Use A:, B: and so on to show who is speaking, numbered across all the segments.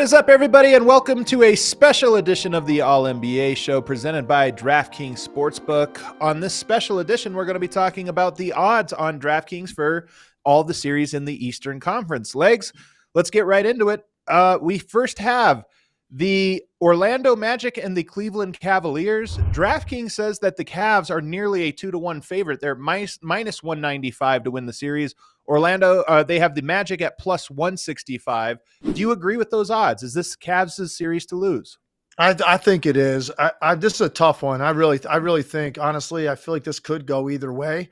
A: What is up, everybody, and welcome to a special edition of the All-NBA show presented by DraftKings Sportsbook. On this special edition, we're going to be talking about the odds on DraftKings for all the series in the Eastern Conference. Legs, let's get right into it. We first have the Orlando Magic and the Cleveland Cavaliers. DraftKings says that the Cavs are nearly a 2-1 favorite. They're minus 195 to win the series. Orlando, they have the Magic at plus 165. Do you agree with those odds? Is this Cavs' series to lose?
B: I think it is. This is a tough one. I really think, honestly, I feel like this could go either way.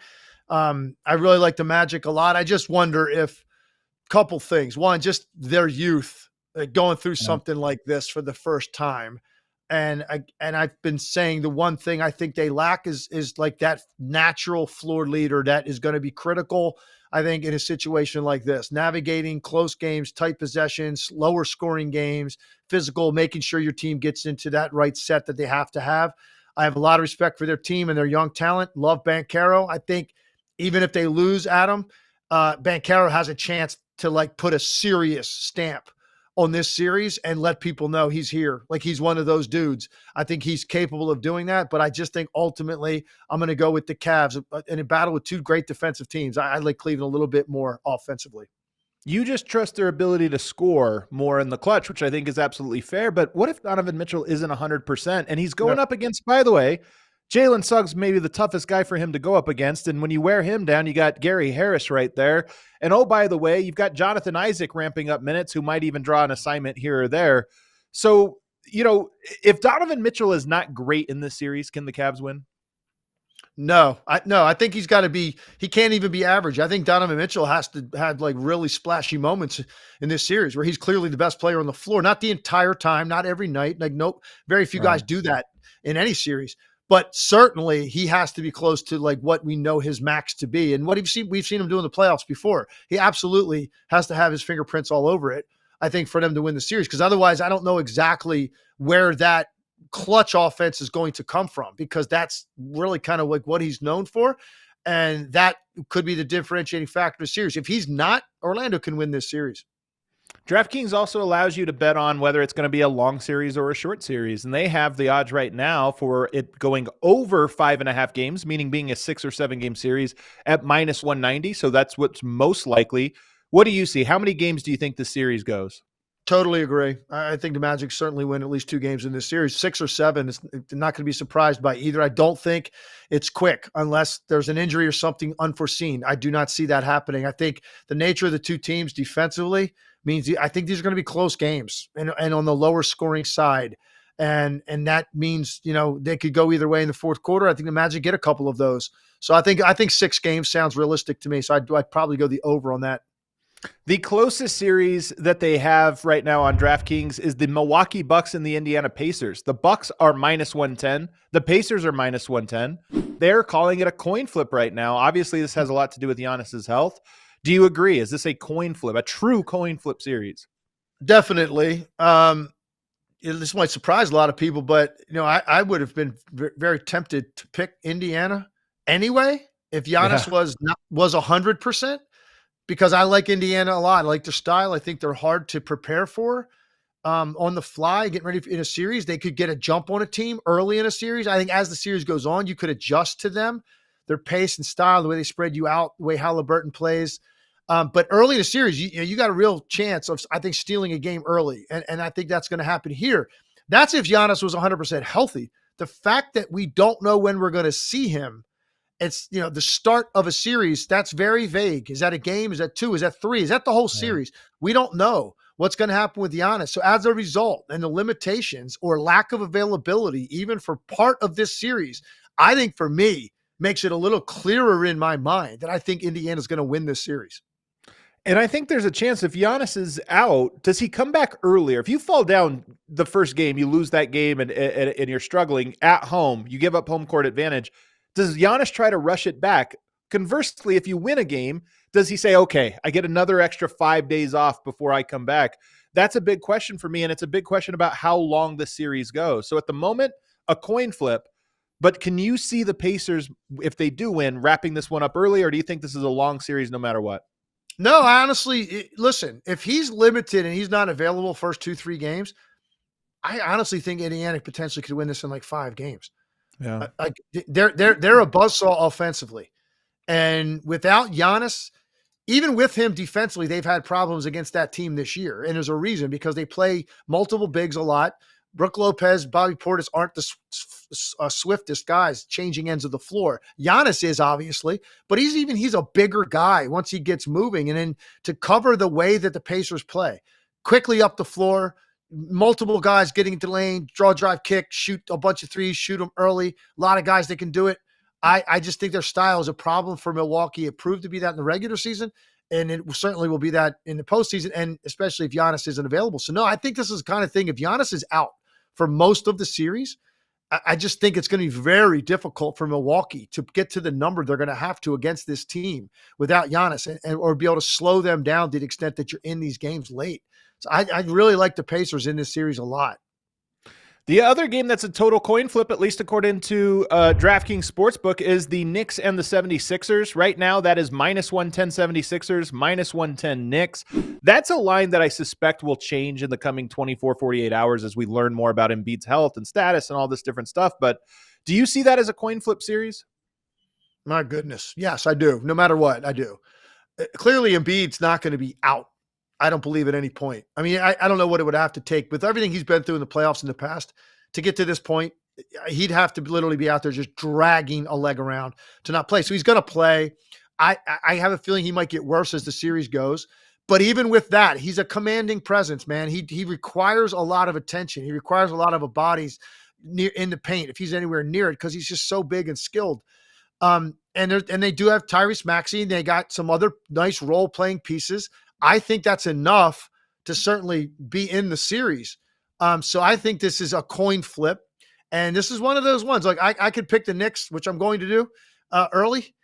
B: I really like the Magic a lot. I just wonder if a couple things. One, just their youth, going through something like this for the first time. And I've been saying the one thing I think they lack is like that natural floor leader that is going to be critical, I think, in a situation like this. Navigating close games, tight possessions, lower scoring games, physical, making sure your team gets into that right set that they have to have. I have a lot of respect for their team and their young talent. Love Banchero. I think even if they lose, Adam, Banchero has a chance to like put a serious stamp on this series and let people know he's here. Like, he's one of those dudes. I think he's capable of doing that, but I just think ultimately I'm going to go with the Cavs in a battle with two great defensive teams. I like Cleveland a little bit more offensively.
A: You just trust their ability to score more in the clutch, which I think is absolutely fair. But what if Donovan Mitchell isn't 100% and he's going up against, by the way, Jalen Suggs, maybe the toughest guy for him to go up against. And when you wear him down, you got Gary Harris right there. And oh, by the way, you've got Jonathan Isaac ramping up minutes, who might even draw an assignment here or there. So, you know, if Donovan Mitchell is not great in this series, can the Cavs win?
B: No, I think he's got to be, he can't even be average. I think Donovan Mitchell has to have like really splashy moments in this series where he's clearly the best player on the floor, not the entire time, not every night. Like, nope, very few guys do that in any series. But certainly he has to be close to like what we know his max to be. And what we've seen him do in the playoffs before. He absolutely has to have his fingerprints all over it, I think, for them to win the series. Because otherwise, I don't know exactly where that clutch offense is going to come from, because that's really kind of like what he's known for. And that could be the differentiating factor of the series. If he's not, Orlando can win this series.
A: DraftKings also allows you to bet on whether it's going to be a long series or a short series. And they have the odds right now for it going over 5.5 games, meaning being a 6 or 7 game series, at minus 190. So that's what's most likely. What do you see? How many games do you think the series goes?
B: Totally agree. I think the Magic certainly win at least 2 games in this series. 6 or 7 is not going to be surprised by either. I don't think it's quick unless there's an injury or something unforeseen. I do not see that happening. I think the nature of the two teams defensively means I think these are going to be close games and on the lower scoring side. And that means, you know, they could go either way in the fourth quarter. I think the Magic get a couple of those. So I think 6 games sounds realistic to me. So I'd probably go the over on that.
A: The closest series that they have right now on DraftKings is the Milwaukee Bucks and the Indiana Pacers. The Bucks are minus 110. The Pacers are minus 110. They're calling it a coin flip right now. Obviously, this has a lot to do with Giannis's health. Do you agree? Is this a coin flip, a true coin flip series?
B: Definitely. This might surprise a lot of people, but you know, I would have been very tempted to pick Indiana anyway if Giannis was 100%. Because I like Indiana a lot. I like their style. I think they're hard to prepare for on the fly, getting ready in a series. They could get a jump on a team early in a series. I think as the series goes on, you could adjust to them, their pace and style, the way they spread you out, the way Halliburton plays. But early in the series, you got a real chance of, I think, stealing a game early. And I think that's going to happen here. That's if Giannis was 100% healthy. The fact that we don't know when we're going to see him, it's, you know, the start of a series, that's very vague. Is that a game? Is that 2? Is that 3? Is that the whole series? We don't know what's going to happen with Giannis. So as a result, and the limitations or lack of availability, even for part of this series, I think for me, makes it a little clearer in my mind that I think Indiana's going to win this series.
A: And I think there's a chance if Giannis is out, does he come back earlier? If you fall down the first game, you lose that game and you're struggling at home, you give up home court advantage. Does Giannis try to rush it back? Conversely, if you win a game, does he say, okay, I get another extra 5 days off before I come back? That's a big question for me, and it's a big question about how long the series goes. So at the moment, a coin flip, but can you see the Pacers, if they do win, wrapping this one up early, or do you think this is a long series no matter what?
B: No, I honestly, listen, if he's limited and he's not available first 2-3 games, I honestly think Indiana potentially could win this in like 5 games.
A: Yeah.
B: Like they're a buzzsaw offensively. And without Giannis, even with him defensively, they've had problems against that team this year. And there's a reason, because they play multiple bigs a lot. Brook Lopez, Bobby Portis aren't the swiftest guys changing ends of the floor. Giannis is, obviously, but he's a bigger guy once he gets moving. And then to cover the way that the Pacers play, quickly up the floor, multiple guys getting into the lane, draw, drive, kick, shoot a bunch of threes, shoot them early. A lot of guys that can do it. I just think their style is a problem for Milwaukee. It proved to be that in the regular season, and it certainly will be that in the postseason, and especially if Giannis isn't available. So, no, I think this is the kind of thing, if Giannis is out for most of the series, I just think it's going to be very difficult for Milwaukee to get to the number they're going to have to against this team without Giannis, or be able to slow them down to the extent that you're in these games late. So I really like the Pacers in this series a lot.
A: The other game that's a total coin flip, at least according to DraftKings Sportsbook, is the Knicks and the 76ers. Right now, that is -110 76ers, -110 Knicks. That's a line that I suspect will change in the coming 24, 48 hours as we learn more about Embiid's health and status and all this different stuff. But do you see that as a coin flip series?
B: My goodness. Yes, I do. No matter what, I do. Clearly, Embiid's not going to be out. I don't believe at any point. I mean, I don't know what it would have to take with everything he's been through in the playoffs in the past to get to this point. He'd have to literally be out there just dragging a leg around to not play. So he's going to play. I have a feeling he might get worse as the series goes. But even with that, he's a commanding presence, man. He requires a lot of attention. He requires a lot of bodies near in the paint if he's anywhere near it, because he's just so big and skilled. And they do have Tyrese Maxey. They got some other nice role playing pieces. I think that's enough to certainly be in the series. So I think this is a coin flip. And this is one of those ones. Like I could pick the Knicks, which I'm going to do early,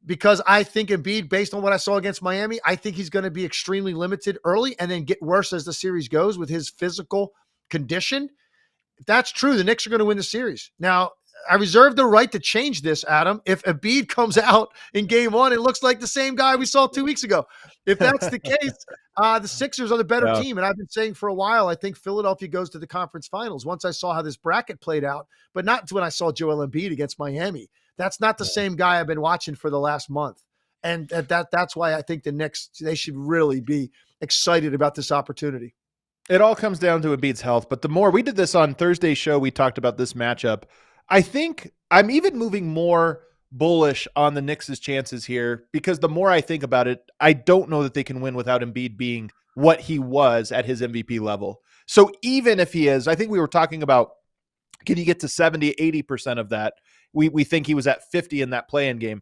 B: because I think Embiid, based on what I saw against Miami, I think he's going to be extremely limited early and then get worse as the series goes with his physical condition. If that's true, the Knicks are going to win the series. Now, I reserve the right to change this, Adam. If Embiid comes out in game one, it looks like the same guy we saw 2 weeks ago. If that's the case, the Sixers are the better team. And I've been saying for a while, I think Philadelphia goes to the conference finals once I saw how this bracket played out, but not when I saw Joel Embiid against Miami. That's not the same guy I've been watching for the last month. And that's why I think the Knicks, they should really be excited about this opportunity.
A: It all comes down to Embiid's health. But the more we did this on Thursday's show, we talked about this matchup. I think I'm even moving more bullish on the Knicks' chances here, because the more I think about it, I don't know that they can win without Embiid being what he was at his MVP level. So even if he is, I think we were talking about, can you get to 70, 80% of that? We think he was at 50 in that play-in game.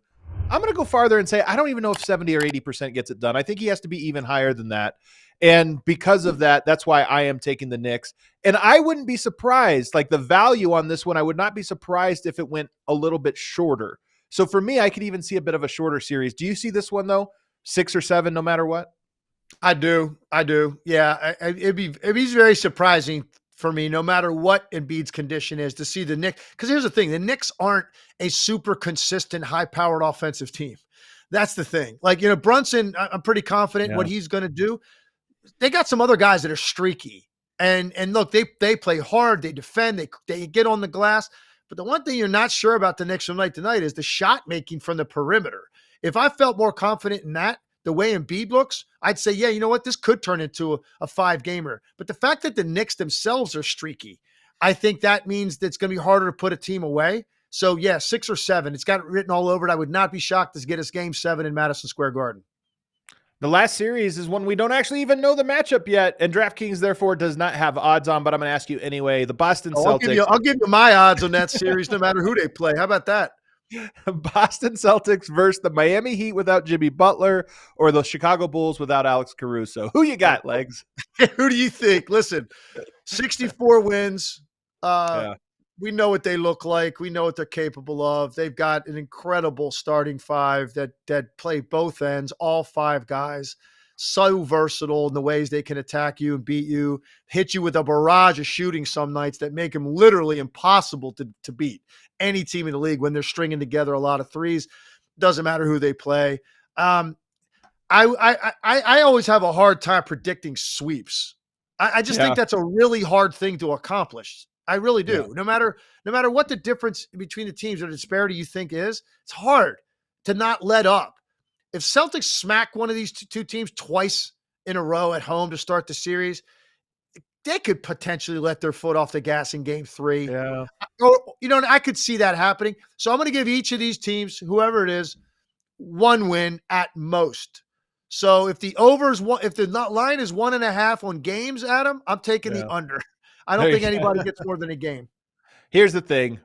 A: I'm going to go farther and say I don't even know if 70 or 80% gets it done. I think he has to be even higher than that. And because of that, that's why I am taking the Knicks. And I wouldn't be surprised, like the value on this one, I would not be surprised if it went a little bit shorter. So for me, I could even see a bit of a shorter series. Do you see this one, though? 6 or 7, no matter what?
B: I do. Yeah, it'd be very surprising for me, no matter what Embiid's condition is, to see the Knicks. Because here's the thing. The Knicks aren't a super consistent, high-powered offensive team. That's the thing. Like, Brunson, I'm pretty confident what he's going to do. They got some other guys that are streaky. And look, they play hard, they defend, they get on the glass. But the one thing you're not sure about the Knicks from night to night is the shot making from the perimeter. If I felt more confident in that, the way Embiid looks, I'd say, yeah, you know what? This could turn into a 5-gamer. But the fact that the Knicks themselves are streaky, I think that means that it's going to be harder to put a team away. So, yeah, 6 or 7. It's got it written all over it. I would not be shocked to get us game 7 in Madison Square Garden.
A: The last series is one we don't actually even know the matchup yet, and DraftKings therefore does not have odds on, but I'm going to ask you anyway. The Boston Celtics.
B: I'll give you my odds on that series no matter who they play. How about that?
A: Boston Celtics versus the Miami Heat without Jimmy Butler, or the Chicago Bulls without Alex Caruso. Who you got, Legs?
B: Who do you think? Listen, 64 wins. We know what they look like. We know what they're capable of. They've got an incredible starting 5 that play both ends, all 5 guys. So versatile in the ways they can attack you and beat you, hit you with a barrage of shooting some nights that make them literally impossible to beat any team in the league when they're stringing together a lot of threes. Doesn't matter who they play. I I always have a hard time predicting sweeps. I just think
A: Yeah.
B: that's a really hard thing to accomplish. I really
A: Yeah.
B: do. No matter what the difference between the teams or the disparity you think is, it's hard to not let up. If Celtics smack one of these two teams twice in a row at home to start the series, they could potentially let their foot off the gas in game 3.
A: Yeah.
B: I could see that happening. So I'm going to give each of these teams, whoever it is, one win at most. So if the line is 1.5 on games, Adam, I'm taking the under. I don't think anybody gets more than a game.
A: Here's the thing.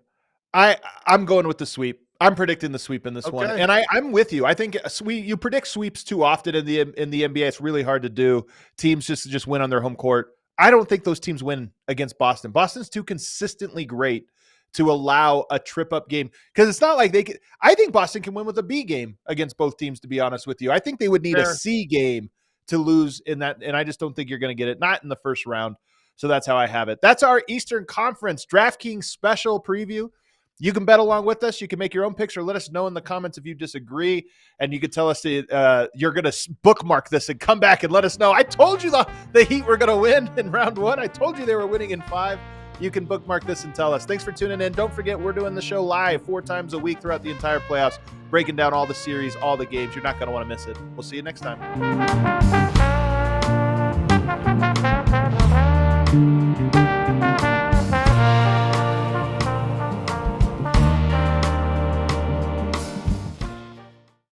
A: I'm going with the sweep. I'm predicting the sweep in this one. And I'm with you. I think you predict sweeps too often in the NBA. It's really hard to do. Teams just win on their home court. I don't think those teams win against Boston. Boston's too consistently great to allow a trip-up game, because it's not like they could. I think Boston can win with a B game against both teams, to be honest with you. I think they would need a C game to lose in that, and I just don't think you're going to get it, not in the first round. So that's how I have it. That's our Eastern Conference DraftKings special preview. You can bet along with us. You can make your own picks or let us know in the comments if you disagree. And you can tell us you're going to bookmark this and come back and let us know. I told you the Heat were going to win in round 1. I told you they were winning in 5. You can bookmark this and tell us. Thanks for tuning in. Don't forget, we're doing the show live 4 times a week throughout the entire playoffs, breaking down all the series, all the games. You're not going to want to miss it. We'll see you next time.